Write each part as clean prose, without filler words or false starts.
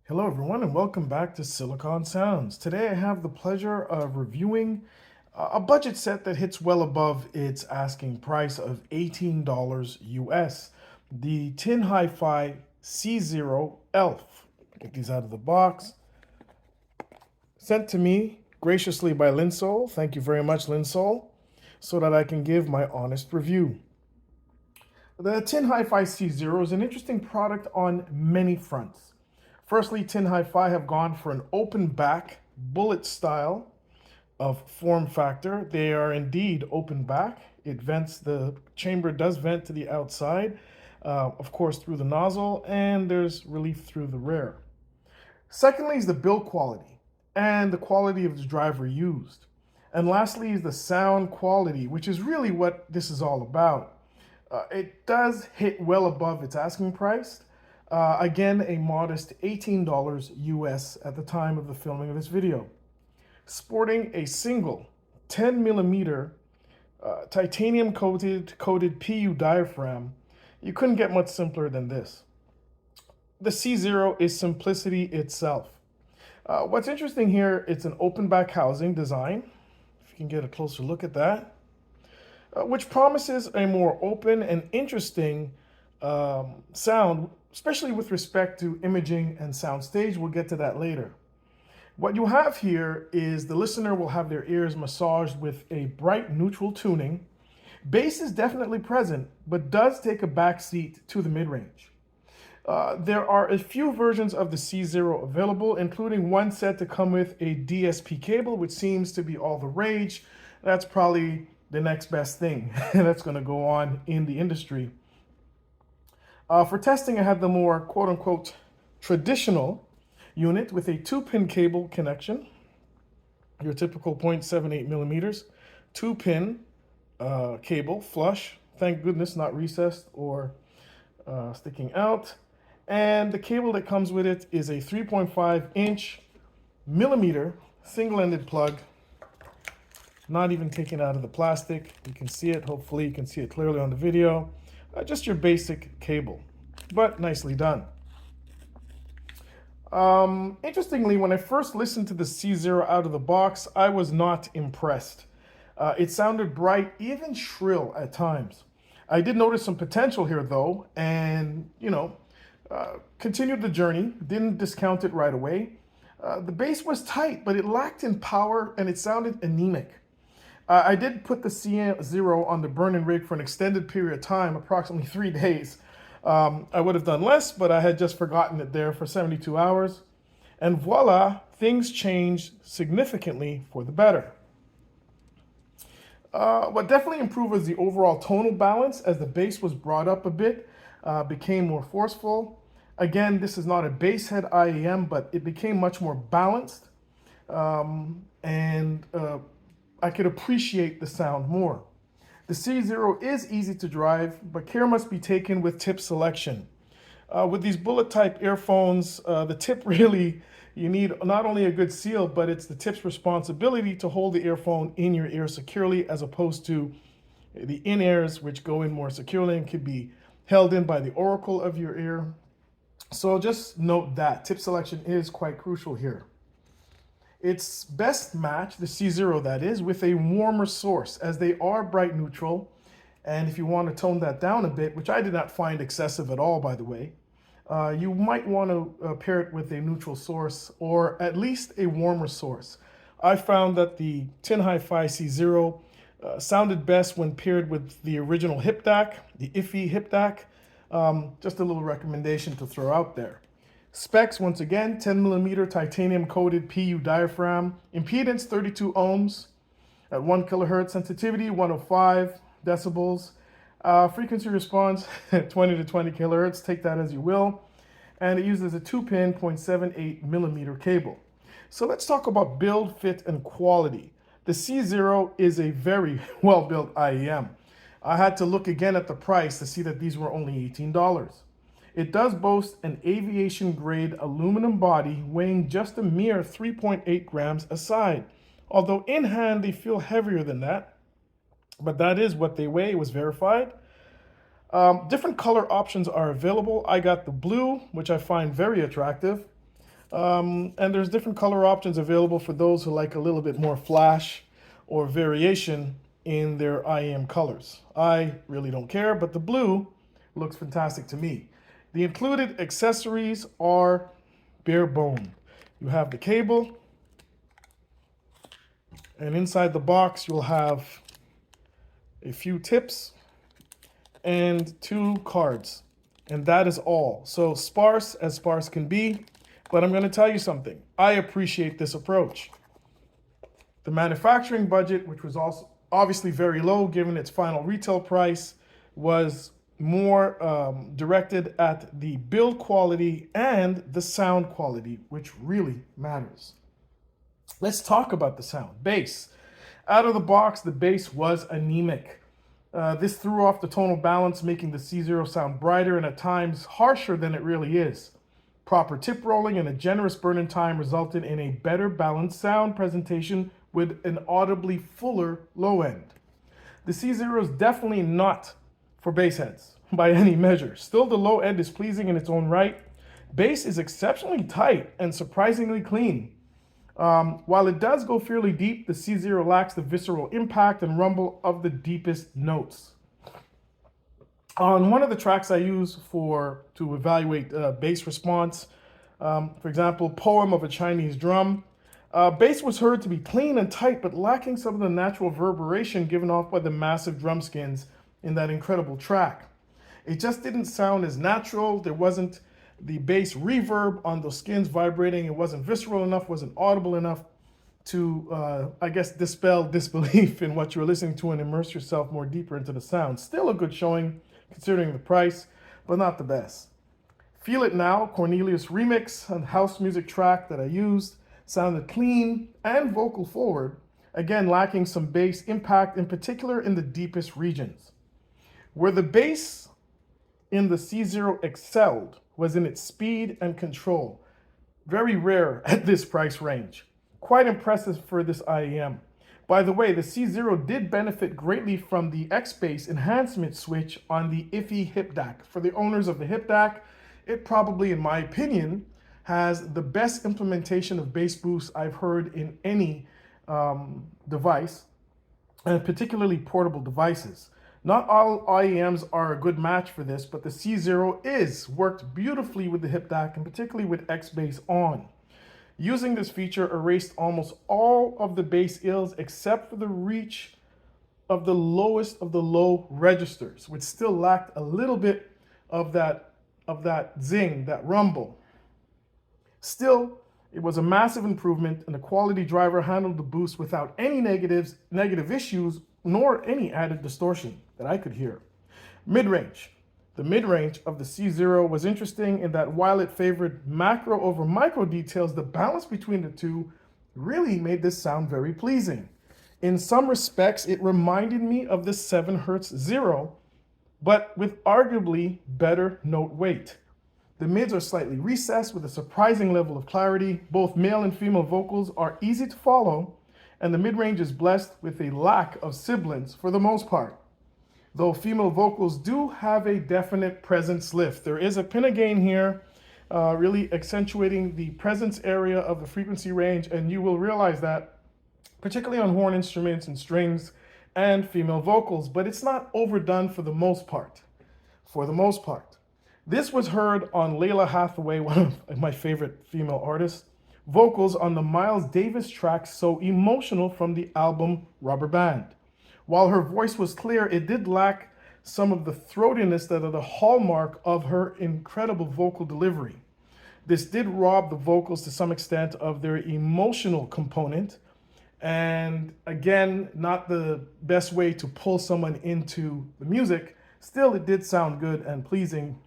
Hello everyone and welcome back to Silicon Sounds. Today I have the pleasure of reviewing a budget set that hits well above its asking price of $18 US. The TinHifi C0 Elf. Get these out of the box. Sent to me graciously by Linsol. Thank you very much, Linsol, so that I can give my honest review. The TinHifi C0 is an interesting product on many fronts. Firstly, TinHifi have gone for an open back bullet style of form factor. They are indeed open back. It vents, the chamber does vent to the outside, of course through the nozzle, and there's relief through the rear. Secondly is the build quality and the quality of the driver used. And lastly is the sound quality, which is really what this is all about. It does hit well above its asking price. Again, a modest $18 US at the time of the filming of this video. Sporting a single 10 millimeter titanium coated PU diaphragm, you couldn't get much simpler than this. The C0 is simplicity itself. What's interesting here, it's an open back housing design. If you can get a closer look at that, which promises a more open and interesting sound, especially with respect to imaging and soundstage. We'll get to that later. What you have here is the listener will have their ears massaged with a bright neutral tuning. Bass is definitely present, but does take a backseat to the mid-range. There are a few versions of the C0 available, including one set to come with a DSP cable, which seems to be all the rage. That's probably the next best thing that's going to go on in the industry. For testing, I had the more quote-unquote traditional unit with a 2-pin cable connection, your typical 0.78 millimeters, 2-pin cable, flush, thank goodness not recessed or sticking out. And the cable that comes with it is a 3.5 millimeter single-ended plug, not even taken out of the plastic. You can see it, hopefully you can see it clearly on the video. Just your basic cable, but nicely done. Interestingly, when I first listened to the C0 out of the box, I was not impressed. It sounded bright, even shrill at times. I did notice some potential here though, and continued the journey, didn't discount it right away. The bass was tight, but it lacked in power and it sounded anemic. I did put the C0 on the burn-in rig for an extended period of time, approximately 3 days. I would have done less, but I had just forgotten it there for 72 hours. And voila, things changed significantly for the better. What definitely improved was the overall tonal balance as the bass was brought up a bit, became more forceful. Again, this is not a bass head IEM, but it became much more balanced. I could appreciate the sound more. The C0 is easy to drive, but care must be taken with tip selection. With these bullet type earphones, the tip really, you need not only a good seal, but it's the tip's responsibility to hold the earphone in your ear securely, as opposed to the in-ears, which go in more securely and could be held in by the auricle of your ear. So just note that tip selection is quite crucial here. It's best matched, the C0 that is, with a warmer source, as they are bright neutral. And if you want to tone that down a bit, which I did not find excessive at all, by the way, you might want to pair it with a neutral source or at least a warmer source. I found that the TinHifi C0 sounded best when paired with the original hip DAC, the TinHifi hip DAC. Just a little recommendation to throw out there. Specs, once again, 10 millimeter titanium coated PU diaphragm, impedance 32 ohms at 1 kilohertz, sensitivity 105 decibels, frequency response 20 to 20 kilohertz, take that as you will, and it uses a 2-pin 0.78 millimeter cable. So let's talk about build, fit, and quality. The C0 is a very well-built IEM. I had to look again at the price to see that these were only $18. It does boast an aviation-grade aluminum body weighing just a mere 3.8 grams a side. Although in hand they feel heavier than that, but that is what they weigh. It was verified. Different color options are available. I got the blue, which I find very attractive. And there's different color options available for those who like a little bit more flash or variation in their IEM colors. I really don't care, but the blue looks fantastic to me. The included accessories are bare bone. You have the cable, and inside the box you'll have a few tips and 2 cards. And that is all. So sparse as sparse can be, but I'm going to tell you something. I appreciate this approach. The manufacturing budget, which was also obviously very low given its final retail price, was more directed at the build quality and the sound quality, which really matters. Let's talk about the sound. Bass. Out of the box, the bass was anemic. This threw off the tonal balance, making the C0 sound brighter and at times harsher than it really is. Proper tip rolling and a generous burn-in time resulted in a better balanced sound presentation with an audibly fuller low end. The C0 is definitely not for bass heads by any measure. Still, the low end is pleasing in its own right. Bass is exceptionally tight and surprisingly clean. While it does go fairly deep, the C0 lacks the visceral impact and rumble of the deepest notes. On one of the tracks I use to evaluate bass response, for example, Poem of a Chinese Drum, bass was heard to be clean and tight, but lacking some of the natural reverberation given off by the massive drum skins in that incredible track. It just didn't sound as natural. There wasn't the bass reverb on those skins vibrating. It wasn't visceral enough, wasn't audible enough to, I guess, dispel disbelief in what you were listening to and immerse yourself more deeper into the sound. Still a good showing considering the price, but not the best. Feel It Now, Cornelius remix and house music track that I used, sounded clean and vocal forward, again lacking some bass impact, in particular in the deepest regions. Where the bass in the C0 excelled was in its speed and control. Very rare at this price range. Quite impressive for this IEM. By the way, the C0 did benefit greatly from the X-Bass enhancement switch on the TinHifi hip DAC. For the owners of the hip DAC, it probably, in my opinion, has the best implementation of bass boost I've heard in any device, and particularly portable devices. Not all IEMs are a good match for this, but the C0 worked beautifully with the hip DAC and particularly with X-Bass on. Using this feature erased almost all of the bass ills except for the reach of the lowest of the low registers, which still lacked a little bit of that zing, that rumble. Still, it was a massive improvement, and the quality driver handled the boost without any negative issues, nor any added distortion that I could hear. Mid-range. The mid-range of the C0 was interesting in that while it favored macro over micro details, the balance between the two really made this sound very pleasing. In some respects, it reminded me of the 7Hz 0, but with arguably better note weight. The mids are slightly recessed with a surprising level of clarity. Both male and female vocals are easy to follow, and the mid-range is blessed with a lack of sibilants for the most part. Though female vocals do have a definite presence lift. There is a pinna gain here, really accentuating the presence area of the frequency range, and you will realize that, particularly on horn instruments and strings and female vocals, but it's not overdone for the most part. This was heard on Layla Hathaway, one of my favorite female artists, vocals on the Miles Davis track So Emotional from the album Rubber Band. While her voice was clear, it did lack some of the throatiness that are the hallmark of her incredible vocal delivery. This did rob the vocals to some extent of their emotional component, and again, not the best way to pull someone into the music. Still, it did sound good and pleasing.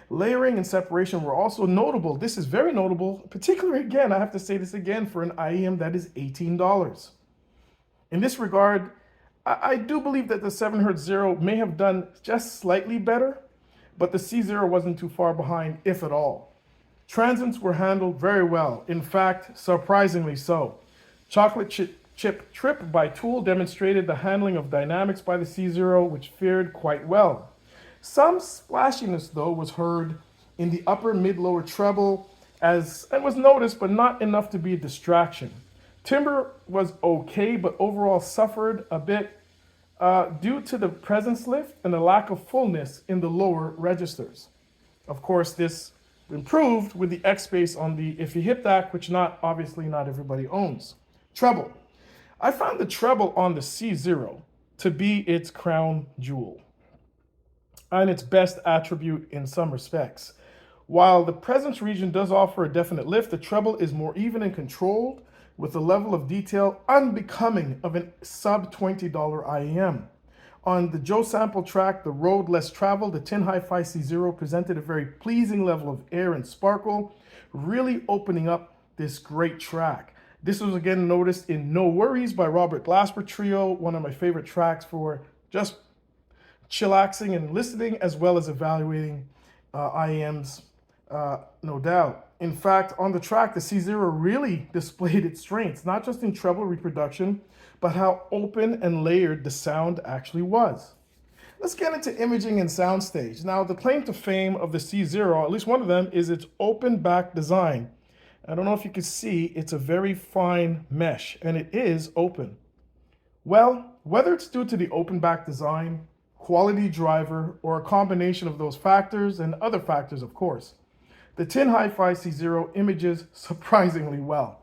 Layering and separation were also notable. This is very notable, particularly, again, I have to say this again, for an IEM that is $18. In this regard, I do believe that the 7Hz 0 may have done just slightly better, but the C0 wasn't too far behind, if at all. Transients were handled very well, in fact, surprisingly so. Chocolate Chip Trip by Tool demonstrated the handling of dynamics by the C0, which fared quite well. Some splashiness, though, was heard in the upper mid-lower treble as and was noticed, but not enough to be a distraction. Timbre was okay, but overall suffered a bit due to the presence lift and the lack of fullness in the lower registers. Of course, this improved with the X bass on the Iffy Hip DAC, which obviously not everybody owns. Treble. I found the treble on the C0 to be its crown jewel and its best attribute in some respects. While the presence region does offer a definite lift, the treble is more even and controlled with a level of detail unbecoming of a sub $20 IEM. On the Joe sample track, The Road Less Traveled, the TinHifi C0 presented a very pleasing level of air and sparkle, really opening up this great track. This was again noticed in No Worries by Robert Glasper Trio, one of my favorite tracks for just chillaxing and listening, as well as evaluating IEMs, no doubt. In fact, on the track, the C0 really displayed its strengths, not just in treble reproduction, but how open and layered the sound actually was. Let's get into imaging and soundstage. Now, the claim to fame of the C0, at least one of them, is its open back design. I don't know if you can see, it's a very fine mesh, and it is open. Well, whether it's due to the open back design, quality driver, or a combination of those factors and other factors, of course, the TinHifi C0 images surprisingly well.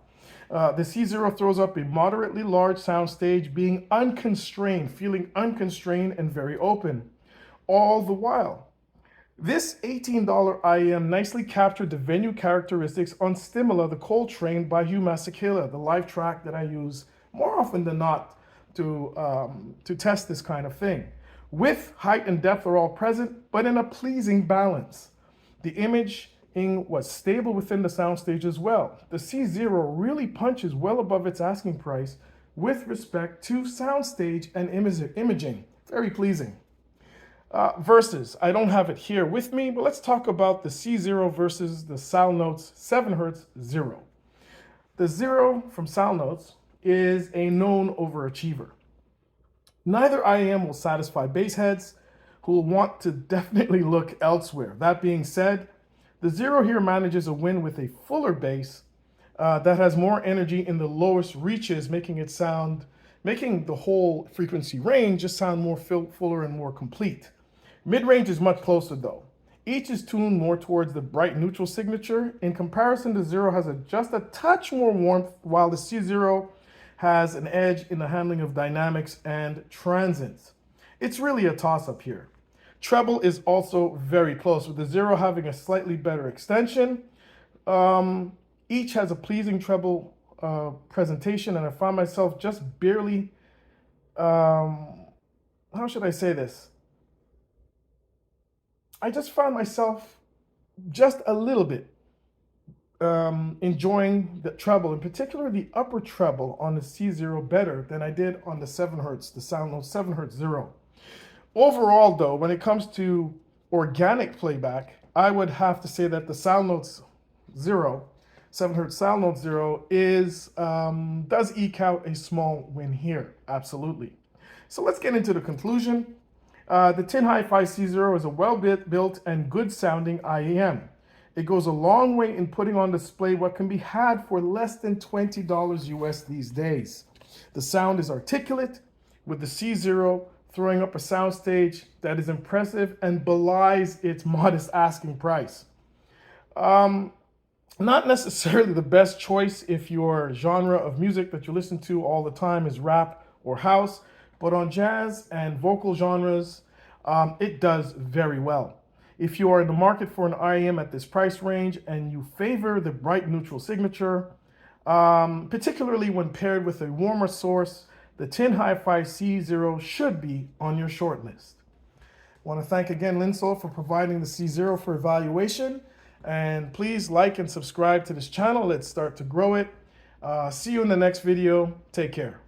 The C0 throws up a moderately large soundstage, being unconstrained, feeling unconstrained and very open, all the while. This $18 IEM nicely captured the venue characteristics on Stimula, the Coal Train by Hugh Masekela, the live track that I use more often than not to test this kind of thing. Width, height, and depth are all present, but in a pleasing balance. The imaging was stable within the soundstage as well. The C0 really punches well above its asking price with respect to soundstage and imaging. Very pleasing. Versus, I don't have it here with me, but let's talk about the C0 versus the SoundNotes 7Hz 0. The 0 from SoundNotes is a known overachiever. Neither IEM will satisfy bass heads who will want to definitely look elsewhere. That being said, the 0 here manages a win with a fuller bass that has more energy in the lowest reaches, making the whole frequency range just sound more fuller and more complete. Mid-range is much closer though. Each is tuned more towards the bright neutral signature. In comparison, the 0 has just a touch more warmth, while the C0 has an edge in the handling of dynamics and transients. It's really a toss-up here. Treble is also very close, with the 0 having a slightly better extension. Each has a pleasing treble presentation, and I find myself just barely, how should I say this? I just found myself just a little bit enjoying the treble, in particular the upper treble on the C0 better than I did on the 7Hz, the SoundNote 7Hz 0. Overall though, when it comes to organic playback, I would have to say that the SoundNote 0, 7Hz SoundNote 0 does eke out a small win here, absolutely. So let's get into the conclusion. The TinHifi C0 is a well-built and good-sounding IEM. It goes a long way in putting on display what can be had for less than $20 US these days. The sound is articulate, with the C0 throwing up a soundstage that is impressive and belies its modest asking price. Not necessarily the best choice if your genre of music that you listen to all the time is rap or house, but on jazz and vocal genres, it does very well. If you are in the market for an IEM at this price range and you favor the bright neutral signature, particularly when paired with a warmer source, the TinHifi C0 should be on your short list. I want to thank again Linsol for providing the C0 for evaluation, and please like and subscribe to this channel. Let's start to grow it. See you in the next video. Take care.